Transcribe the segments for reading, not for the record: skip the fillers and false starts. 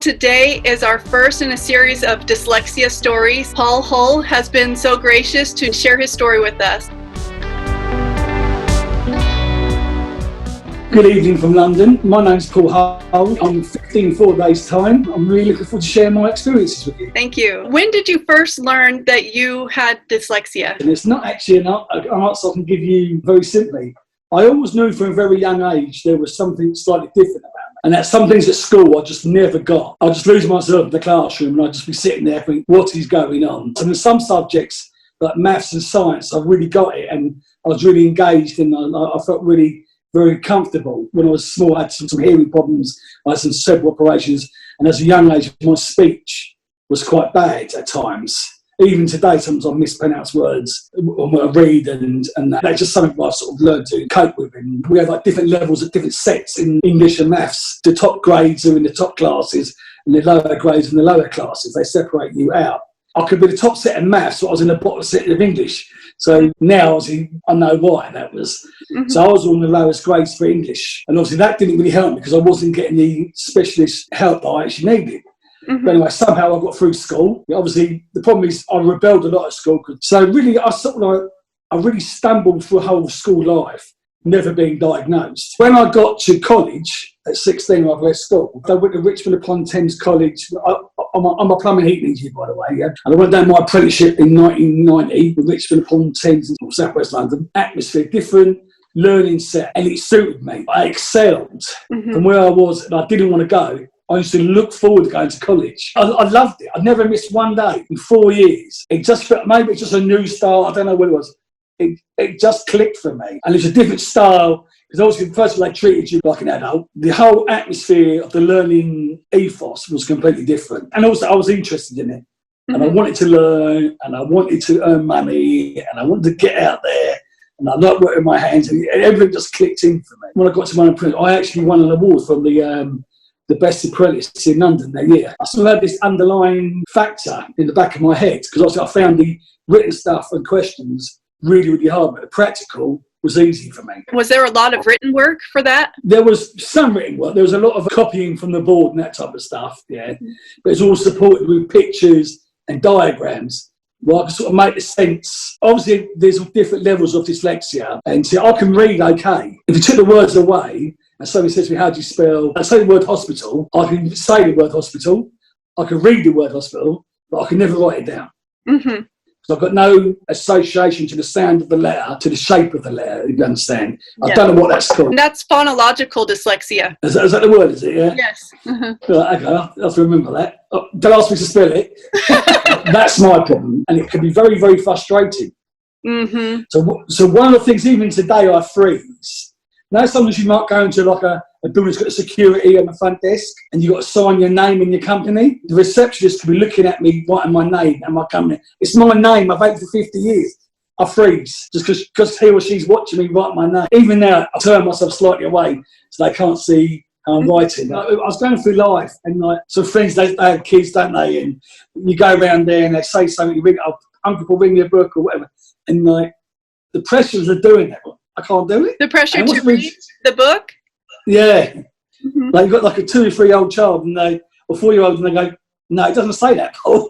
Today is our first in a series of dyslexia stories. Paul Hull has been so gracious to share his story with us. Good evening from London. My name's Paul Hull. I'm 15 in 4 days' time. I'm really looking forward to sharing my experiences with you. Thank you. When did you first learn that you had dyslexia? And it's not actually an answer I can give you very simply. I always knew from a very young age there was something slightly different about me. And that some things at school I just never got. I'd just lose myself in the classroom and I'd just be sitting there thinking, what is going on? And in some subjects, like maths and science, I really got it and I was really engaged and I felt really very comfortable. When I was small, I had some hearing problems. I had some cerebral operations. And as a young age, my speech was quite bad at times. Even today, sometimes I mispronounce words when I read, and that's just something I sort of learned to cope with. And we have like different levels of different sets in English and maths. The top grades are in the top classes, and the lower grades in the lower classes. They separate you out. I could be the top set in maths, but I was in the bottom set of English. So now, obviously, I know why that was. So I was on the lowest grades for English. And obviously that didn't really help me because I wasn't getting the specialist help that I actually needed. But anyway, somehow I got through school. Obviously, the problem is I rebelled a lot at school. So really, I really stumbled through a whole school life, never being diagnosed. When I got to college, at 16, I left school. I went to Richmond upon Thames College. I'm a plumbing heating engineer, by the way, yeah. And I went down my apprenticeship in 1990 with Richmond upon Thames in South West London. Atmosphere different, learning set, and it suited me. I excelled from where I was, and I didn't want to go. I used to look forward to going to college. I loved it. I never missed one day in 4 years. It just felt, maybe it's just a new style. I don't know what it was. It just clicked for me. And it's a different style. Because obviously, first of all, they treated you like an adult. The whole atmosphere of the learning ethos was completely different. And also, I was interested in it. And I wanted to learn, and I wanted to earn money, and I wanted to get out there. And I liked working with my hands, and everything just clicked in for me. When I got to my apprenticeship, I actually won an award from the best apprentice in London that year. I still had this underlying factor in the back of my head, because obviously I found the written stuff and questions really, really hard, but the practical was easy for me. Was there a lot of written work for that? There was some written work. There was a lot of copying from the board and that type of stuff, yeah. But it's all supported with pictures and diagrams where I can sort of make the sense. Obviously, there's different levels of dyslexia, and so I can read okay. If you took the words away, and somebody says to me, how do you spell? I say the word hospital, I can say the word hospital, I can read the word hospital, but I can never write it down. So I've got no association to the sound of the letter, to the shape of the letter, if you understand. I don't know what that's called. And that's phonological dyslexia. Is that the word, is it? Yeah? Yes. Right, okay, I'll have to remember that. Don't ask me to spell it. That's my problem. And it can be very, very frustrating. So one of the things, even today, I freeze. Now, sometimes you might go into like a building that's got a security on the front desk and you've got to sign your name and your company. The receptionist could be looking at me, writing my name and my company. It's my name. I've had it for 50 years. I freeze just because he or she's watching me write my name. Even now, I turn myself slightly away so they can't see how I'm writing. I was going through life and like some friends, they have kids, don't they? And you go around there and they say something, you ring up, Uncle will ring you a book or whatever. And like the pressures of doing that, I can't do it. The pressure to read the book? Yeah. Like you've got like a 2 or 3 year old child and or 4 year old and they go, no, it doesn't say that, Paul.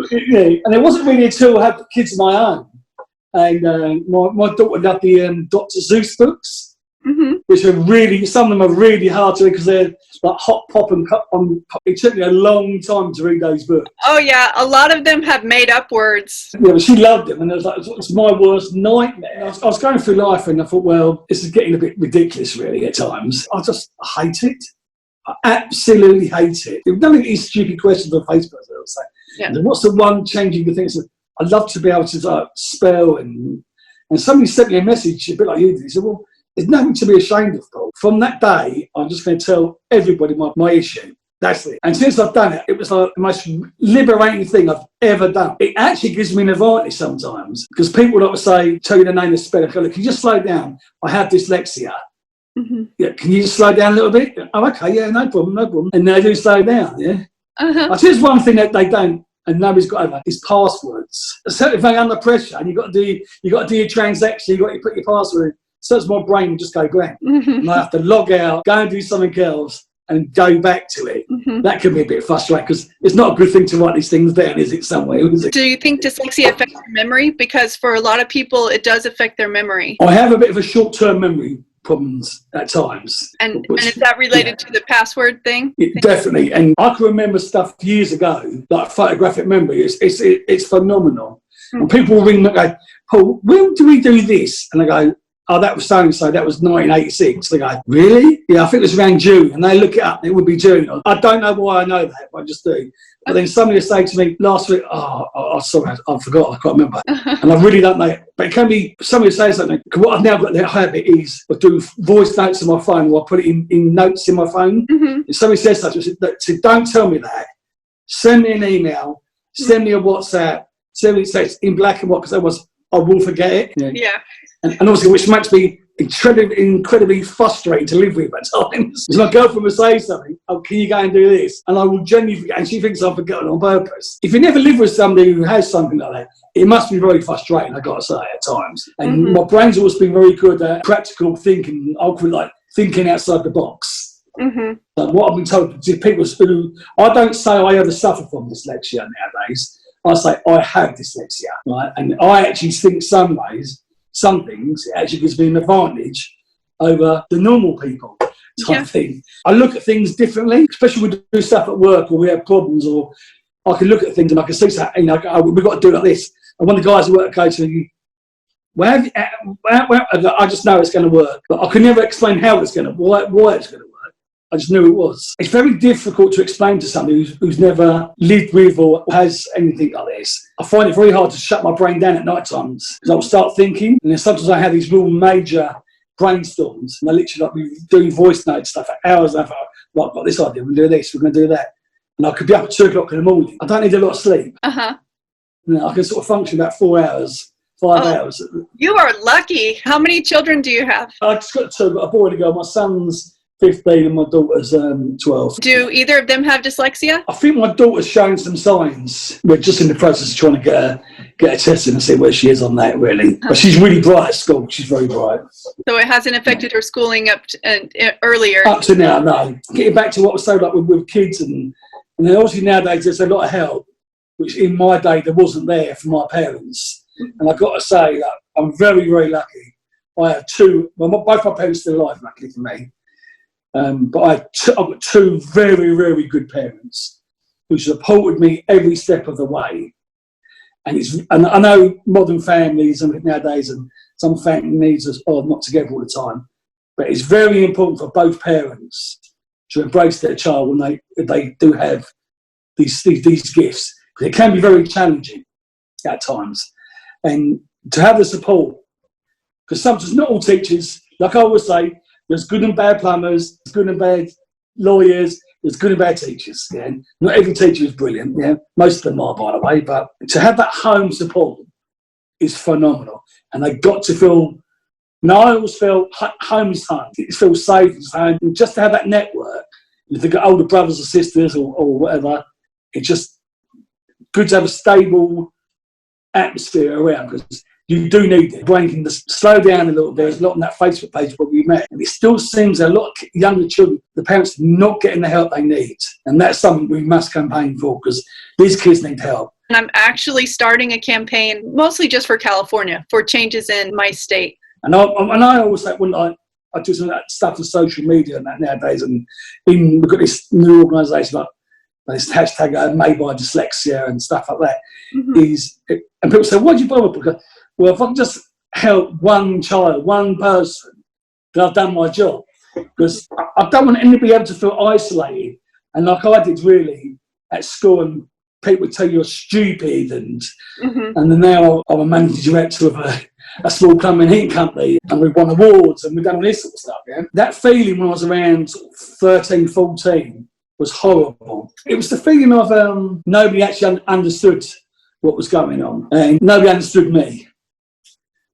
Yeah. And it wasn't really until I had kids of my own. And my daughter loved the Dr. Seuss books, which are really, some of them are really hard to read because they're like hot pop and it took me a long time to read those books. Oh yeah, a lot of them have made up words. Yeah, but she loved them, and it was like, it's my worst nightmare. I was going through life and I thought, well, this is getting a bit ridiculous really at times. I just hate it. I absolutely hate it. If none of these stupid questions on Facebook, I'll say, and what's the one changing the things? I'd love to be able to spell and somebody sent me a message a bit like you did. He said, well, there's nothing to be ashamed of, Paul. From that day, I'm just going to tell everybody my issue. That's it. And since I've done it, it was like the most liberating thing I've ever done. It actually gives me an advantage sometimes because people like to say, tell you the name of the spelling. Can you just slow down? I have dyslexia. Yeah, can you just slow down a little bit? Oh, okay, yeah, no problem. And they do slow down, yeah. I think there's one thing that they don't, and nobody's got over, is passwords. Certainly, if they're under pressure and you've got to do your transaction, you've got to put your password in. So my brain will just go blank. And I have to log out, go and do something else, and go back to it. Mm-hmm. That can be a bit frustrating because it's not a good thing to write these things down, is it, somewhere? Is it? Do you think dyslexia affects your memory? Because for a lot of people, it does affect their memory. I have a bit of a short-term memory problems at times. And is that related to the password thing? Definitely. And I can remember stuff years ago, like photographic memory. It's phenomenal. Mm-hmm. And people will ring me and go, Paul, when do we do this? And I go, oh, that was so-and-so, that was 1986. They go, really? Yeah, I think it was around June. And they look it up, and it would be June. I don't know why I know that, but I just do. But then somebody will say to me last week, sorry, I forgot, I can't remember. And I really don't know. But it can be, somebody will say something. What I've now got the habit is I do voice notes on my phone, or I put it in notes in my phone. Mm-hmm. If somebody says something, so don't tell me that. Send me an email, send me a WhatsApp, send me text in black and white, because otherwise I will forget it. Yeah. And obviously, which makes me incredibly frustrating to live with at times. Because my girlfriend will say something, oh, can you go and do this? And I will genuinely forget, and she thinks I've forgotten on purpose. If you never live with somebody who has something like that, it must be very frustrating, I've got to say, at times. And my brain's always been very good at practical thinking. I call it like thinking outside the box. Mm-hmm. What I've been told to people who, I don't say I ever suffer from dyslexia nowadays. I say I have dyslexia, right? And I actually think some things, it actually gives me an advantage over the normal people type thing. I look at things differently, especially when we do stuff at work or we have problems, or I can look at things and I can see something, we've got to do it like this. And one of the guys at work goes to me, I just know it's going to work, but I could never explain how it's going to, why it's going to work. I just knew it was. It's very difficult to explain to somebody who's never lived with or has anything like this. I find it very hard to shut my brain down at night times, because I'll start thinking, and then sometimes I have these real major brainstorms, and I literally like be doing voice notes stuff for hours. And I thought, right, I've got this idea, we're going to do this, we're going to do that. And I could be up at 2 o'clock in the morning. I don't need a lot of sleep. Uh-huh. I can sort of function about 4 hours. 5 hours. You are lucky. How many children do you have? I just got 2, but a boy and a girl. My son's 15 and my daughter's 12. Do either of them have dyslexia? I think my daughter's showing some signs. We're just in the process of trying to get her tested and see where she is on that, really. But she's really bright at school. She's very bright. So it hasn't affected her schooling up to, earlier? Up to now, no. Getting back to what was so like with kids, and then obviously nowadays there's a lot of help, which in my day there wasn't there for my parents. And I've got to say that I'm very, very lucky. I have both my parents are still alive, luckily for me. But I've got 2 very, very good parents who supported me every step of the way. And I know modern families and nowadays, and some families are not together all the time, but it's very important for both parents to embrace their child when they do have these gifts. Because it can be very challenging at times, and to have the support, because sometimes not all teachers, like I always say, there's good and bad plumbers, there's good and bad lawyers, there's good and bad teachers. Yeah? Not every teacher is brilliant, yeah. Most of them are, by the way, but to have that home support is phenomenal. And they got to feel, I always feel home is home. It feels safe, it's home. And just to have that network, if they've got older brothers or sisters or whatever, it's just good to have a stable atmosphere around, because you do need it. Brain can just slow down a little bit. There's a lot on that Facebook page where we met. And it still seems a lot of younger children, the parents not getting the help they need. And that's something we must campaign for, because these kids need help. And I'm actually starting a campaign, mostly just for California, for changes in my state. And I always say, when I do some of that stuff on social media and that nowadays, and we've got this new organisation like this hashtag made by Dyslexia and stuff like that, and people say, why do you bother? Because, well, if I can just help one child, one person, then I've done my job. Because I don't want anybody to be able to feel isolated. And like I did really at school, and people would tell you you're stupid, and then now I'm a managing director of a small plumbing and heating company, and we've won awards and we've done all this sort of stuff. Yeah? That feeling when I was around 13, 14 was horrible. It was the feeling of nobody actually understood what was going on, and nobody understood me.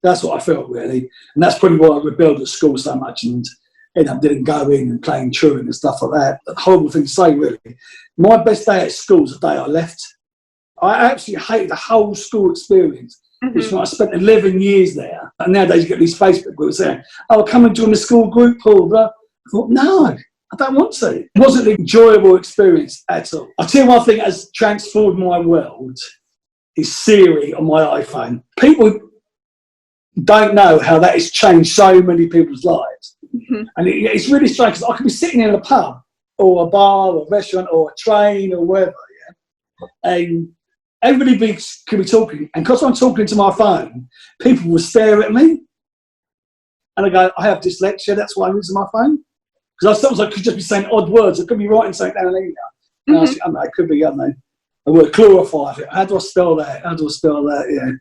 That's what I felt, really. And that's probably why I rebelled at school so much and ended up didn't go in and playing truant and stuff like that. A horrible thing to say, really. My best day at school was the day I left. I absolutely hated the whole school experience. Which I spent 11 years there. And nowadays you get these Facebook groups saying, oh, come and join the school group, Paul. I thought, no, I don't want to. It wasn't an enjoyable experience at all. I tell you one thing that has transformed my world is Siri on my iPhone. People don't know how that has changed so many people's lives. Mm-hmm. And it's really strange because I could be sitting in a pub or a bar or a restaurant or a train or wherever, and everybody could be talking. And because I'm talking to my phone, people will stare at me. And I go, I have dyslexia, that's why I'm using my phone. Because sometimes I could just be saying odd words. I could be writing something down an email. And I know, it could be, I know, the word chloroform. How do I spell that? How do I spell that? Yeah.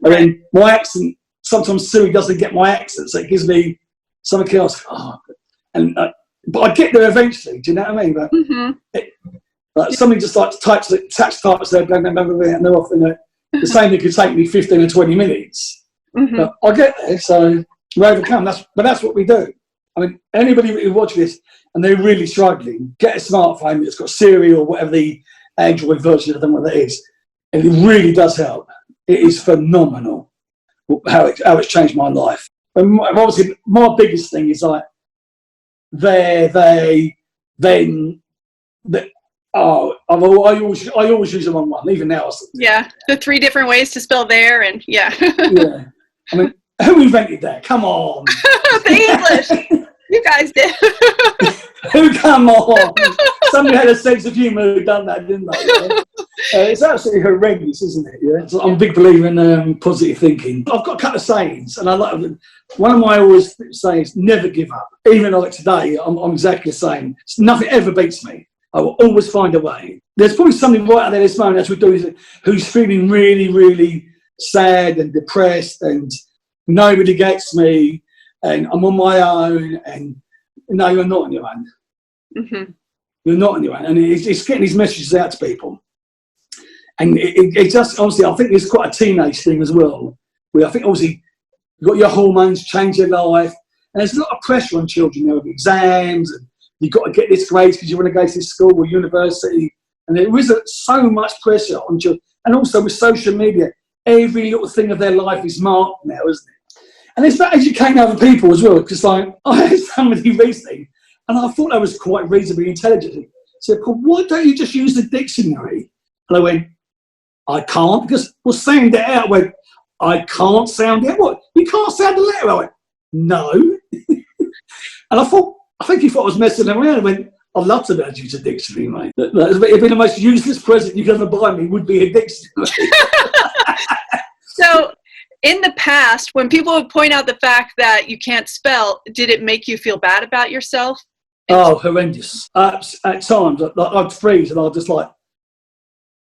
And then my accent, sometimes Siri doesn't get my accent, so it gives me something else. Oh, and but I get there eventually. Do you know what I mean? But somebody just like types there, blah, blah, blah, blah, and they're off. And the same thing could take me 15 or 20 minutes. But I get there, so we overcome. That's what we do. I mean, anybody who watches this and they're really struggling, get a smartphone that's got Siri or whatever the Android version, I don't know what that is, and it really does help. It is phenomenal how it's changed my life. And obviously, my biggest thing is like I always use the wrong one, even now. Yeah, the 3 different ways to spell there, and yeah. Yeah, I mean, who invented that? Come on. The English. You guys did. Who? Come on. Somebody had a sense of humour who done that, didn't they? It's absolutely horrendous, isn't it? Yeah. So I'm a big believer in positive thinking. I've got a couple of sayings, and I like one of my always sayings: never give up. Even like today, I'm exactly the same. Nothing ever beats me. I will always find a way. There's probably somebody right out there this moment as we do who's feeling really, really sad and depressed, and nobody gets me, and I'm on my own, and no, you're not on your own. You're not on your own, and it's getting these messages out to people. And it just, obviously, I think it's quite a teenage thing as well, where I think obviously you've got your hormones change your life, and there's a lot of pressure on children now with exams, and you've got to get this grade because you want to go to this school or university, and there is so much pressure on children. And also with social media, every little thing of their life is marked now, isn't it? And it's about educating other people as well, because like I had somebody recently, and I thought I was quite reasonably intelligent. So I said, why don't you just use the dictionary? And I went, I can't, because we'll sound it out. I went, I can't sound it. What? You can't sound the letter? I went, no. And I think he thought I was messing around. I went, I'd love to learn to use a dictionary, mate. It'd be the most useless present you could ever buy me would be a dictionary. So, in the past, when people would point out the fact that you can't spell, did it make you feel bad about yourself? Oh, horrendous. At times, I'd freeze and I'd just like,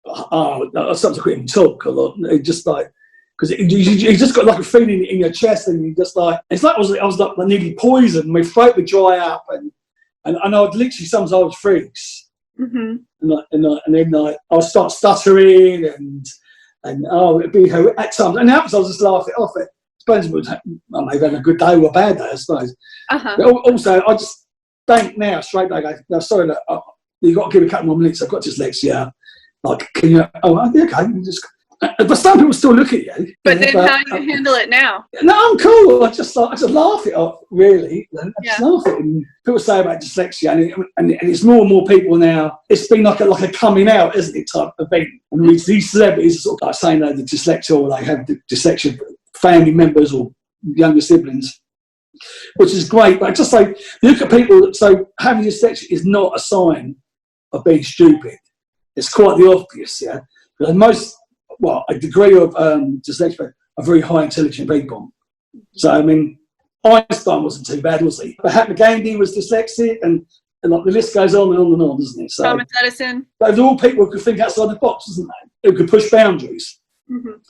I started to quit and talk a lot. It just like, because you just got like a feeling in your chest, and you just like, it's like I was like nearly poisoned. My throat would dry up, and I would literally, sometimes I would freeze. And then I would start stuttering, and it'd be at times, and afterwards I'll just laugh it off. It depends, I may have had a good day or a bad day, I suppose. But also, I just think now straight away, go, no, sorry, look, you've got to give me a couple more minutes. I've got dyslexia. Like, can you? Oh, okay. But some people still look at you. But then, how do you handle it now? No, I'm cool. I just laugh it off. Really, I just laugh it. And people say about dyslexia, and it's more and more people now. It's been like a coming out, isn't it, type of thing. And these celebrities are sort of like saying they're the dyslexia, or they have the dyslexia family members or younger siblings, which is great. But just like, look at people. So having dyslexia is not a sign of being stupid. It's quite the obvious, yeah. But a degree of dyslexia are very high intelligent people. So, I mean, Einstein wasn't too bad, was he? Mahatma Gandhi was dyslexic, and like the list goes on and on and on, doesn't it? So, Thomas Edison. Those are all people who could think outside the box, isn't they? Who could push boundaries. And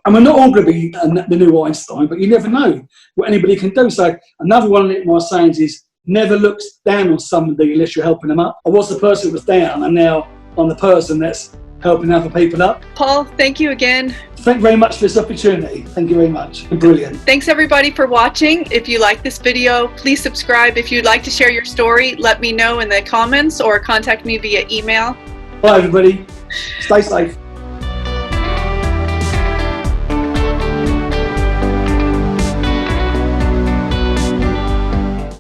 we're not all going to be the new Einstein, but you never know what anybody can do. So, another one of my sayings is, never look down on somebody unless you're helping them up. I was the person who was down, and now I'm the person that's helping other people up. Paul, thank you again. Thank you very much for this opportunity. Thank you very much. Brilliant. Thanks everybody for watching. If you like this video, please subscribe. If you'd like to share your story, let me know in the comments or contact me via email. Bye everybody. Stay safe.